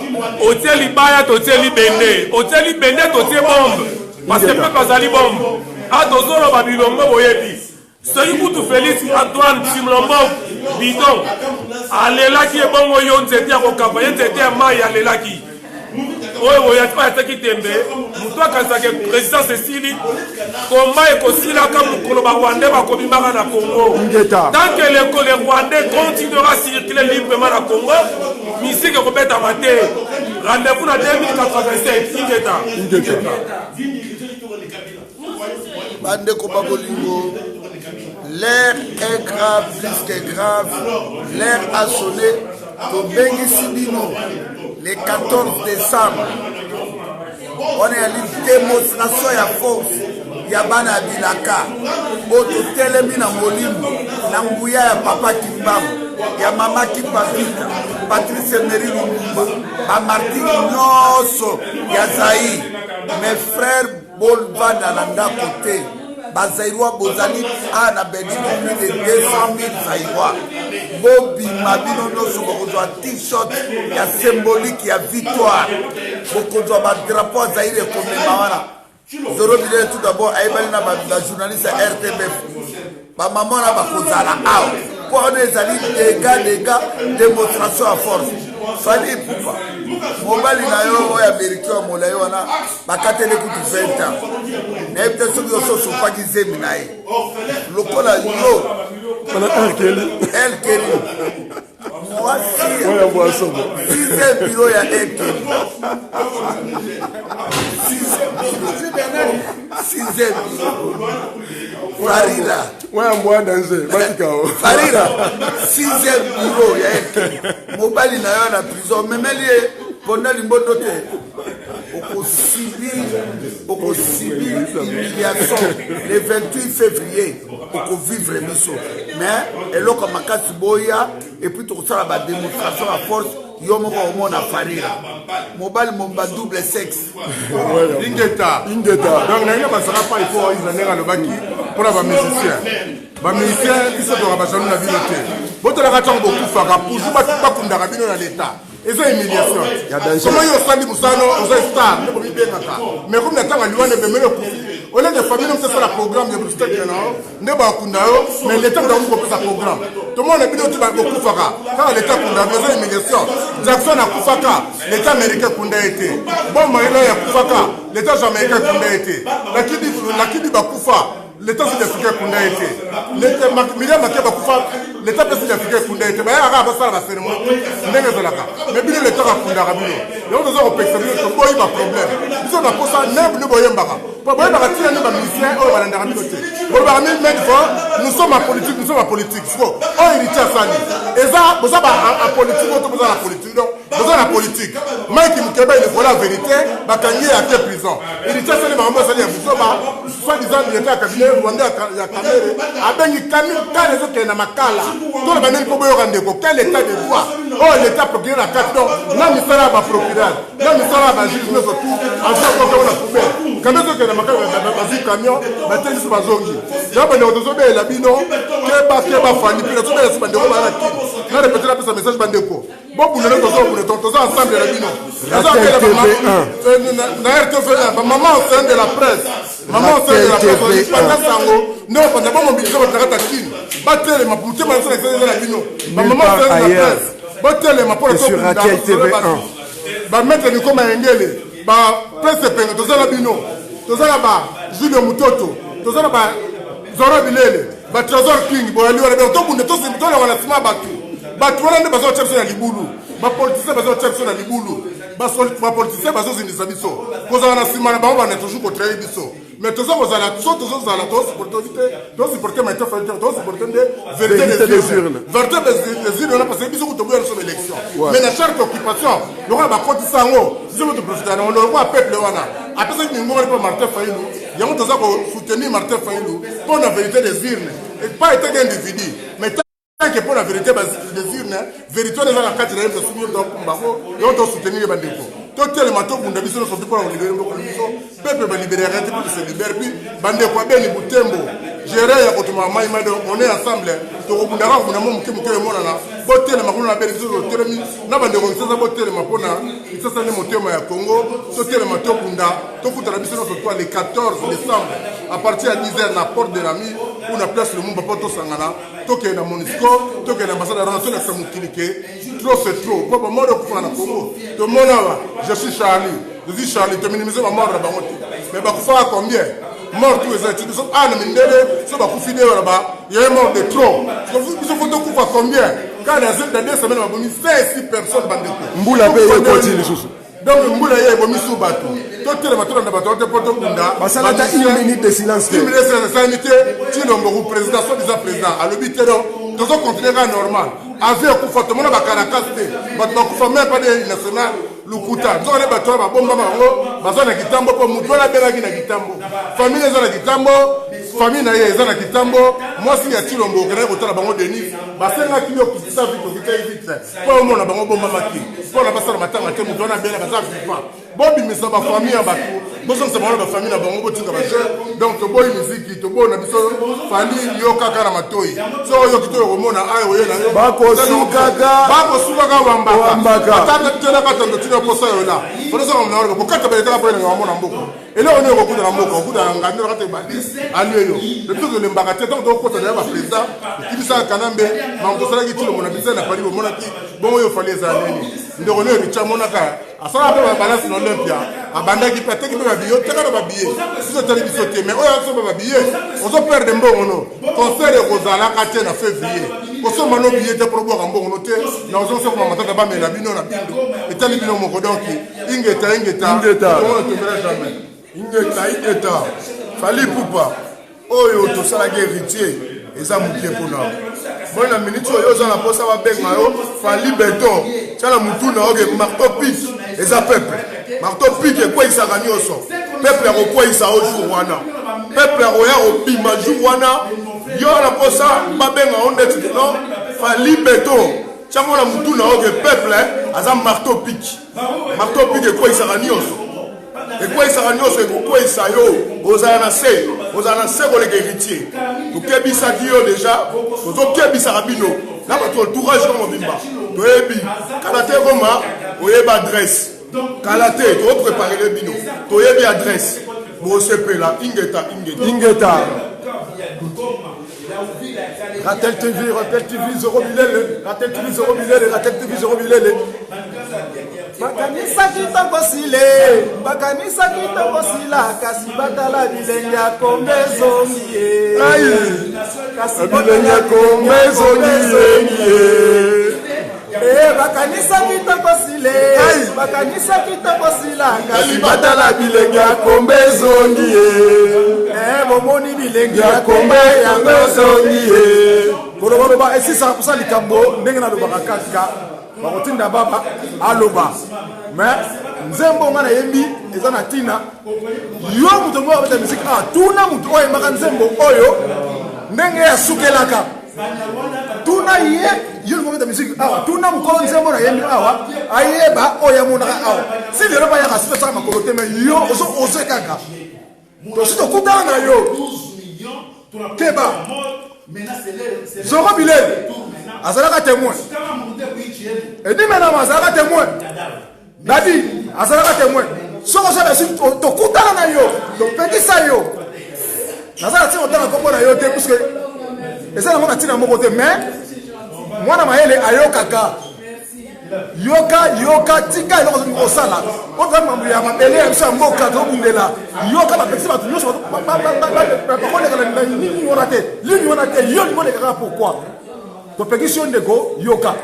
[SPEAKER 3] otie libaya totie libende otie libende totie bombe parce que mpe bazali bombe atozoloba bilombo boyebi soki kutu félix antoine simlombo bidon alelaki ebongo yo nzete ya kokamba ye nzete ya mai alelaki oyo oyo ataki tembe moto akanisaka présidence esili komba ekosilaka mokolo barwandais bakobimaka na congo tant que le rwandais continuera à circuler librement na congo misike ekobetama te rendez-vous na 2085 ingeta
[SPEAKER 7] bandeko babolingo l'air est grave plus que grave l'air a sonné tobengisi bino le 14 décembre on est à une démonstration ya force ya bana bilaka oyo totelemi na molimo na nguya ya papa kimbangu ya mama kipavita patrice meri lumumba bamartiri nyonso ya zaïre mes frères bolvanda na ndako te bazaïrois bozali na belgique plus de 200 000 zaïrois bobima bino nyonso bokozwa t-shirt ya symbolique ya victoire bokozwa badrapeau ya zaïre ekomema wana zoro bilele tout d'abord ayebali na bajournaliste ya rtbf bamama wana bakozala awa mpo wana ezali dega démonstration ya force fali pupa mobali na yo oyo amerikien ya molai wana bakateli kutu 20 ans nayebi te soki yoso osopaki zemi na ye lokola yo elkeli mwasi sixième biro ya elkeli sixième farira farira sixième biro ya elkeli mobali na yo na prison memeli ye mpona limbondo te okosibir humiliation le 28 février okovivre biso mais eloko makasi boya epuis tokosala badémonstration ya force yo moko omona farira mobali momba double sexe
[SPEAKER 9] ingeta donc naina basaka pa ifo oyiza ndenge alobaki mpona bamusicien biso toka bazali na bino te botolaka ntango bokufaka toujours bakundaka bino na leta eza humiliation somo yo osali mosano oza star nde bomibengaka mais comme na ntango aliwana ebemeli okufi olenge famille mosesala programme ya bostekena nde bakunda yo mais leta kutango kopesa programme tomona bino ti bokufaka kaka leta kunda eza humiliation jackson akufaka leta américain kunda ye te bon mailo yakufaka leta jamaïcain kunda ye te lakini bakufa l'État sud-africain kunda été l'État Miriam Makeba kufa l'État sud-africain kunda été ba ya ba sala ba cérémonie ndenge zalaka mais bino l'État kunda ka bino donc nous avons pensé que boy ba problème ils ont pas ça neuf ne boyembaka pa boyembaka tia ne ba musicien o ba ndaka bino te bo ba même fois nous sommes en politique faut oh héritier sali eza boza ba en politique to boza la politique donc Dans la politique, Mike Mukeba, il faut la vérité, Bakangi a été prison. Il était allé à Mambo Sali à Boussoma, soi-disant, il était à cabinet, Rwanda à Kamere, à Bengi Kamil, quand les autres sont à Makala, tout le monde est pour Rwandeko, quel état de droit? Oh, l'état procureur à 4 ans, là, il sera à procureur, là, il sera à juge, mais surtout, en fait, quand on a coupé. Quand on est à Makala, vas-y, camion, maintenant, c'est pas zongi. Là, on est au Tosobé et la Bino, Keba, Fanny, puis la Tosobé, c'est pas de Romaraki. Là, répétez là, ce message, Bandeko. Bon, vous n'avez pas ensemble la Bino. La RTV1, maman enceinte de la presse. Maman enceinte de la presse. Non, pendant que mon budget va être à Kin. Battez ma poutre, ma soeur de la Bino. Maman enceinte de la presse. Battez ma poutre sur Raquel TV1. Bah, mettre le comme un engel. Bah, presse peine, tout ça la Bino. Tout ça là-bas, Julio Mutoto. Tout ça là-bas, Zora Bilele. Bah, Trésor King. Bon, elle lui a dit, tout le monde, tout le monde, on a la Batu. Batu, on a besoin de chercher la Liboulou. Ba politicien bazo chercher na libulu ba politicien bazo zinisa biso koza na sima na bango ba na toujours contraire biso mais toujours kozala so toujours zala to supporter ma tafel to supporter de vérité des urnes vérité des urnes on a passé biso ko toboya sur l'élection mais na charte occupation le roi ba koti sango biso to profiter on le roi peuple wana après ça ni ngoma pas Martin Fayulu yango toza ko soutenir Martin Fayulu pour la vérité des urnes et pas être un individu mais que pour la vérité des urnes, vérité de la carte de la soutenir et on doit soutenir les bandits. Tout le monde a dit que nous sommes pour libérer le peuple va libérer, pour se libérer, puis bandits quoi bien les boutembo. Gérer on est ensemble. To kubundara kuna mo mukimukele mona na botele makuna na beli zo telemi na bande ko tsasa botele mapona tsasa ne motema ya Congo so tele matokunda to futala biso no so le 14 décembre à partir à 10h na porte de l'ami où na place le mumba poto sangana to ke na Monisco to ke na ambassade na so na mukilike trop c'est trop papa moro ko na Congo to mona je suis Charlie je dis Charlie to minimiser ma mort là-bas mais ba ko fa combien mort tous les études sont ah mais ndele so ba ku fidé là-bas il y a mort de trop il faut donc quoi combien quand dans 2 semaines on a mis 6 personnes bandeko mbula pe yo continue sous
[SPEAKER 7] donc mbula ye bo misu batu to tele matona na batu te poto kunda
[SPEAKER 9] basala ta 1 minute de silence
[SPEAKER 7] 1 minute de sanité tino mbo président so déjà président à l'obitero tozo continuer normal avec ku fotomona ba karakaste batu ba ku famille pas de national lukuta to le batu ba bomba bango bazana kitambo po mutu na bela kina kitambo famille ezana kitambo famille na ye ezana kitambo moi si ya tilo mbo kena ko tala bango denis basenga kiyo kisa vite vite po mona bango bomba maki po na basala matanga te mutu na bela baza fifa bobi misa ba famille ya batu bozo nsema ba famille na bango botinga ba jeu donc to boy musique to bona biso famille yo kaka na matoi so yo kito ko mona ayo ye na yo bako sukaga wambaka ataka tena katando tino posa yo la pour ça on a ko kata ba tala pour na mona mboko et là on est au coup de la mboko au coup de la ngando kata ba ali yo le tout de l'embaka te donc ko tala ba président qui bisa kanambe ma to sala ki tilo mona bisa na pali mona ki bon yo fallait ça nini ndoko ne richa mona ka asala ba balance no Olympia abanda ki pete ki ba biyo te ka ba biye si to biso te mais oya so ba biye on so perdre mbongo no concert ko zala ka te na février ko so mano biye te pour boire mbongo no te na ozo so ko matata ba mela bino na bindo etali bino moko donc ingeta on ne te jamais ingeta fali pupa oyo to sala ke héritier eza muke pona bona minute oyo za na posa ba benga yo fali beton tala mutu na oge marteau pique eza peuple marteau pique ko isa ganyoso peuple ro ko isa o jour wana peuple ro ya o bima jour wana yo na posa ba benga on net non fali beton tala na mutu na oge peuple aza marteau pique ko isa ganyoso et quoi ça va nous c'est quoi ça yo ozana se ko le héritier to kebisa kiyo déjà to kebisa rabino na ba to tourage ko mobimba to ebi kala te goma oyeba adresse kala te to préparer le bino to yebi adresse bo sepe la ingeta Ratel TV 0 bilele Ratel TV 0 bilele
[SPEAKER 11] bakanisa kitoko sila kasi batala bilenge ya kombe zongi ye kasi bilenge ya kombe zongi ye bakanisa kitoko sila kasi batala bilenge ya kombe zongi ye bomoni bilenge ya kombe yango zongi ye koloba esi 100% likambo ndenge na lobaka kaka
[SPEAKER 9] bakotinda baba aloba mais nzembo nga na yembi eza na tina yo moto moko abeta musike tuna moto oyo yembaka nzembo oyo ndenge asukelaka tuna ye yo lingo abeta musike awa tuna mokolo nzembo na yembi awa ayeba oyo amonaka awa si lelo bayaka susu asaka makolo te mais yo oze kaka tosi tokutana na yo keba Zoro Bilel azalaka témoin edi menama azalaka témoin dadi azalaka témoin soko osala esi tokutana na yo topekisa yo nazala ntina otanga kombo na yo te puisque eza nango na ntina moko te mais mwana mayele ayokaka yoka tika eloko soki kosala oza mambo ya mabele ya biso ya mboka tobundela yoka bapekisi bato nyonso bakolekana na nini wana te lini wana te yo likolekaka pourquoi topekisi yo ndeko yoka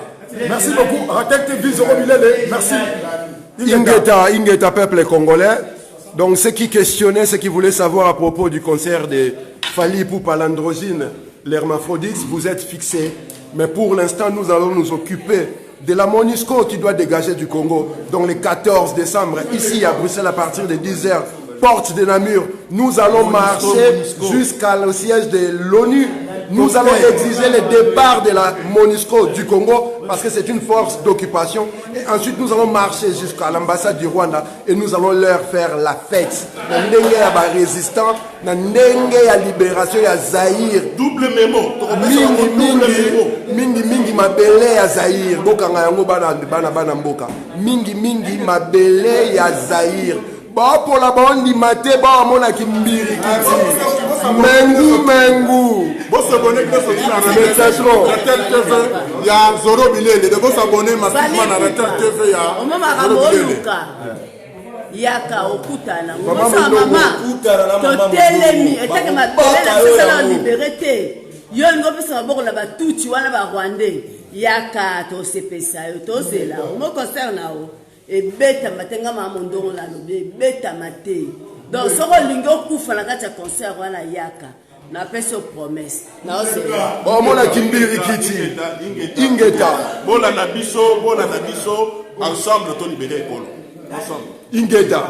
[SPEAKER 9] merci beaucoup Ratel TV Zoro Bilele merci Ingeta peuple congolais. Donc ceux qui questionnaient, ceux qui voulaient savoir à propos du concert de Fally Ipupa l'androgyne, l'hermaphrodite, vous êtes fixés. Mais pour l'instant, nous allons nous occuper de la MONUSCO qui doit dégager du Congo. Donc le 14 décembre, ici à Bruxelles, à partir de 10h, porte de Namur, nous allons marcher jusqu'au siège de l'ONU. Nous allons exiger le départ de la MONUSCO du Congo parce que c'est une force d'occupation. Et ensuite, nous allons marcher jusqu'à l'ambassade du Rwanda et nous allons leur faire la fête. Ndenge ya résistant, ndenge ya libération ya Zaïre.
[SPEAKER 5] Double mémo.
[SPEAKER 9] Mingi mabele ya Zaïre. Bokanga yango bana mboka. Mingi mabele ya Zaïre. Ba pour la bande maté ba mona kimbiri kiti mengu
[SPEAKER 5] Vous s'abonnez que ce qui a Ratel TV ya Zoro Bilele de vous abonner massivement à Ratel TV ya Zoro Bilele
[SPEAKER 1] yaka okutana mama totelemi etake mabele na sasa na liberté yo ngo pesa maboko na batuti wana ba Rwandais yaka to sepesa yo to zela mo concerne o ebeta matenga mamondongo la lobe ebeta mate donc soko lingo kufa na kati ya concert wana yaka na peso promesse na osela
[SPEAKER 9] mona kimbiri kiti ingeta
[SPEAKER 5] bola na biso ensemble to libérer Kolo ensemble
[SPEAKER 9] ingeta